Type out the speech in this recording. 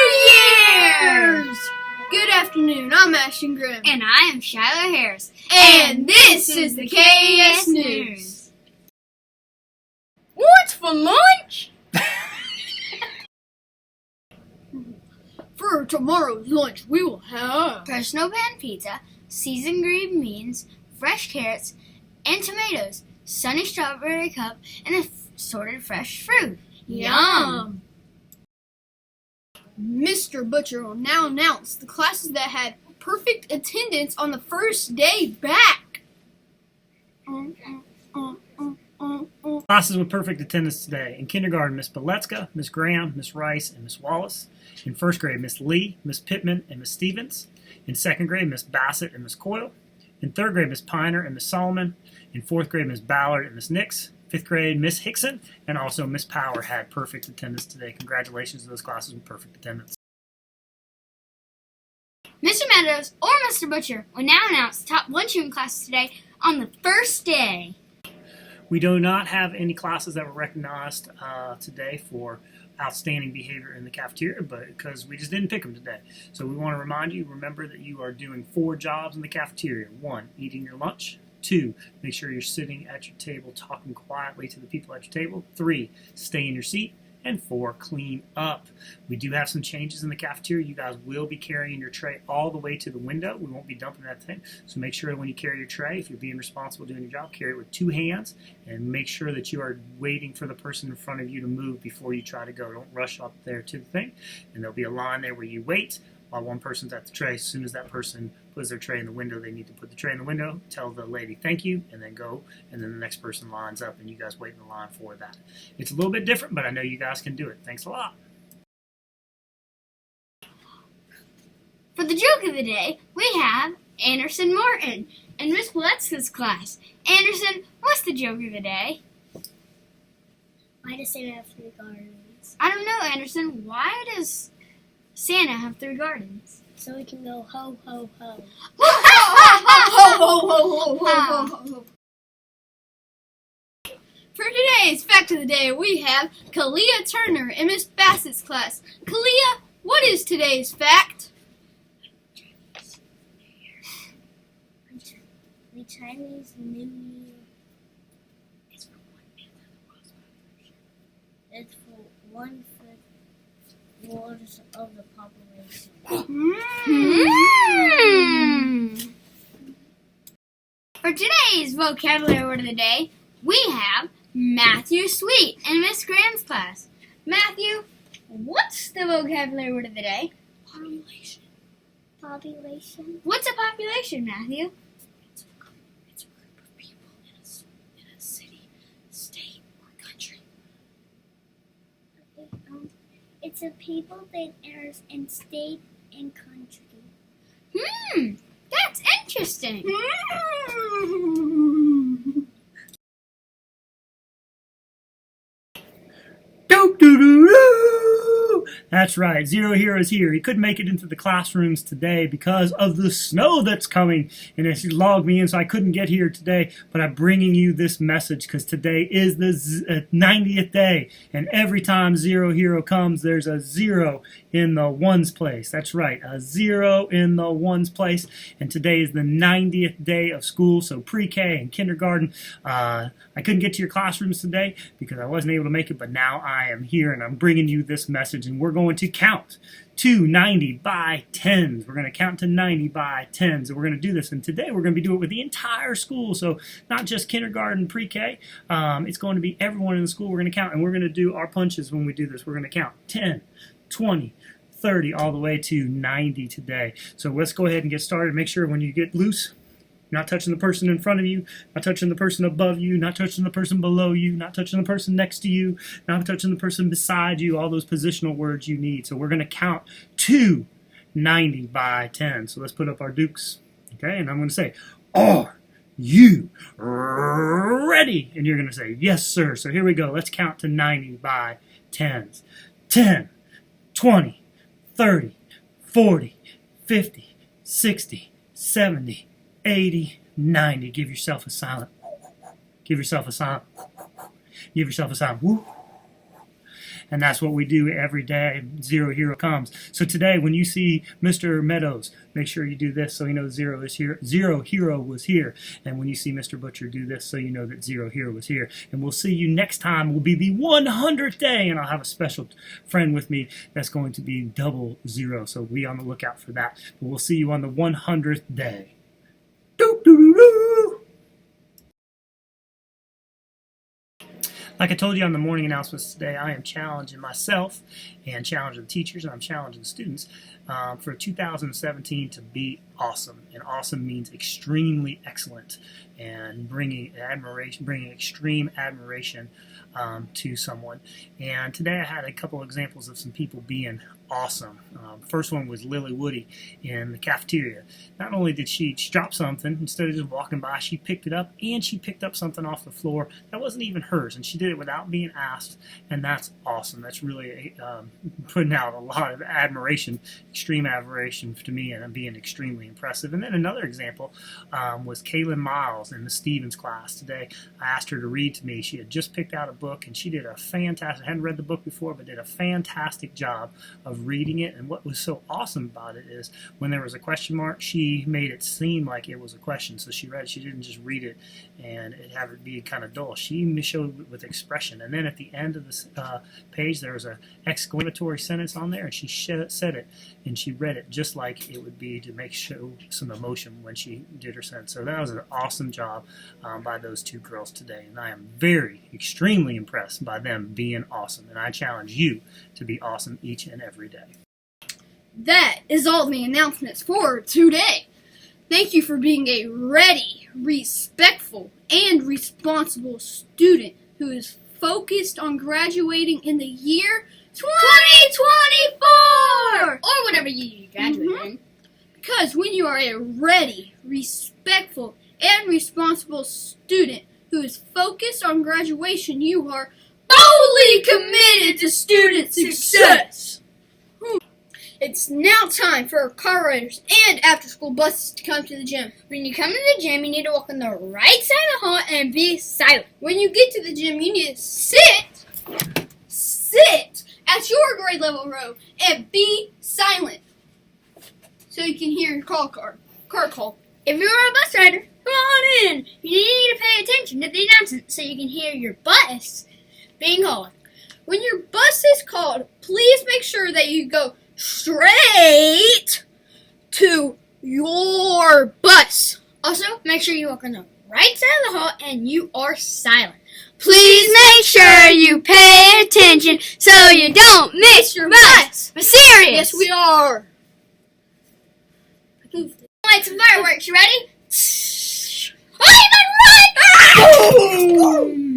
years! Good afternoon, I'm Ashton Grimm. And I am Shiloh Harris. And this is the KES News. What's for lunch? For tomorrow's lunch, we will have Personal pan pizza, seasoned green beans, fresh carrots, and tomatoes, sunny strawberry cup, and assorted fresh fruit. Yum! Mr. Butcher will now announce the classes that had perfect attendance on the first day back. Classes with perfect attendance today. In kindergarten, Miss Beletska, Miss Graham, Miss Rice, and Miss Wallace. In first grade, Miss Lee, Miss Pittman, and Miss Stevens. In second grade, Miss Bassett and Miss Coyle. In third grade, Miss Piner and Miss Solomon. In fourth grade, Miss Ballard and Miss Nix. Fifth grade, Miss Hickson, and also Miss Power had perfect attendance today. Congratulations to those classes with perfect attendance. Mr. Meadows or Mr. Butcher will now announce the top lunchroom classes today on the first day. We do not have any classes that were recognized today for outstanding behavior in the cafeteria, but because we just didn't pick them today. So we want to remind you, remember that you are doing 4 jobs in the cafeteria. 1, eating your lunch. 2, make sure you're sitting at your table talking quietly to the people at your table. 3, stay in your seat. And 4, clean up. We do have some changes in the cafeteria. You guys will be carrying your tray all the way to the window. We won't be dumping that thing. So make sure that when you carry your tray, if you're being responsible doing your job, carry it with 2 hands and make sure that you are waiting for the person in front of you to move before you try to go. Don't rush up there to the thing. And there'll be a line there where you wait while one person's at the tray. As soon as that person puts their tray in the window, they need to put the tray in the window, tell the lady thank you, and then go, and then the next person lines up, and you guys wait in the line for that. It's a little bit different, but I know you guys can do it. Thanks a lot. For the joke of the day, we have Anderson Martin in Miss Beletska's class. Anderson, what's the joke of the day? Why does Santa have 3 gardens? I don't know, Anderson. Why does Santa have 3 gardens? So we can go ho, ho, ho. For today's fact of the day, we have Kalia Turner in Miss Bassett's class. Kalia, what is today's fact? The Chinese New Year is for 1/5 wards of the population. For today's vocabulary word of the day, we have Matthew Sweet in Miss Graham's class. Matthew, what's the vocabulary word of the day? Population. Population? What's a population, Matthew? It's a group of people in a city, state, or country. It's a people that are in state and country. That's interesting. That's right, Zero Hero's here. He couldn't make it into the classrooms today because of the snow that's coming. And he logged me in, so I couldn't get here today. But I'm bringing you this message because today is the 90th day. And every time Zero Hero comes, there's a 0 in the ones place. That's right, a 0 in the ones place. And today is the 90th day of school, so pre-K and kindergarten. I couldn't get to your classrooms today because I wasn't able to make it, but now I am here and I'm bringing you this message. And we're going to count to 90 by 10s. We're going to count to 90 by 10s, and we're going to do this. And today we're going to be doing it with the entire school, so not just kindergarten, pre-K. It's going to be everyone in the school. We're going to count, and we're going to do our punches when we do this. We're going to count 10, 20, 30, all the way to 90 today. So let's go ahead and get started. Make sure when you get loose, you're not touching the person in front of you, not touching the person above you, not touching the person below you, not touching the person next to you, not touching the person beside you, all those positional words you need. So we're going to count to 90 by 10. So let's put up our dukes. Okay, and I'm going to say, are you ready? And you're going to say, yes, sir. So here we go. Let's count to 90 by 10s. 10, 20, 30, 40, 50, 60, 70, 80, 90. Give yourself a silent. Give yourself a silent. Give yourself a silent. Woo. And that's what we do every day. Zero Hero comes. So today, when you see Mr. Meadows, make sure you do this so you know Zero is here. Zero Hero was here. And when you see Mr. Butcher, do this so you know that Zero Hero was here. And we'll see you next time. Will be the 100th day, and I'll have a special friend with me that's going to be 00. So be on the lookout for that. But we'll see you on the 100th day. Doo-doo-doo-doo. Like I told you on the morning announcements today, I am challenging myself and challenging the teachers, and I'm challenging the students for 2017 to be awesome. And awesome means extremely excellent and bringing extreme admiration to someone. And today I had a couple examples of some people being awesome. First one was Lily Woody in the cafeteria. Not only did she drop something, instead of just walking by, she picked it up, and she picked up something off the floor that wasn't even hers, and she did it without being asked, and that's awesome. That's really putting out a lot of admiration, extreme admiration to me, and being extremely impressive. And then another example was Kaylin Miles in the Stevens class. Today I asked her to read to me. She had just picked out a book, and she did a fantastic, I hadn't read the book before, but did a fantastic job of reading it. And what was so awesome about it is when there was a question mark, she made it seem like it was a question. So she read it, she didn't just read it and it have it be kind of dull. She showed it with expression. And then at the end of this page, there was an exclamatory sentence on there, and she said it, and she read it just like it would be to show some emotion when she did her sentence. So that was an awesome job by those two girls today, and I am extremely impressed by them being awesome, and I challenge you to be awesome each and every day. That is all the announcements for today. Thank you for being a ready, respectful, and responsible student who is focused on graduating in the year 2024! Or whatever year you graduate in. Because when you are a ready, respectful, and responsible student who is focused on graduation, you are fully committed to student success. It's now time for our car riders and after-school buses to come to the gym. When you come to the gym, you need to walk on the right side of the hall and be silent. When you get to the gym, you need to sit at your grade level row and be silent so you can hear your car call. If you're a bus rider, come on in. You need to pay attention to the announcement so you can hear your bus being called. When your bus is called, please make sure that you go straight to your bus. Also, make sure you walk on the right side of the hall and you are silent. Please make sure you pay attention so you don't miss your bus. We're serious. Yes, we are. Like some fireworks. You ready? Oh, you got it right! Boom!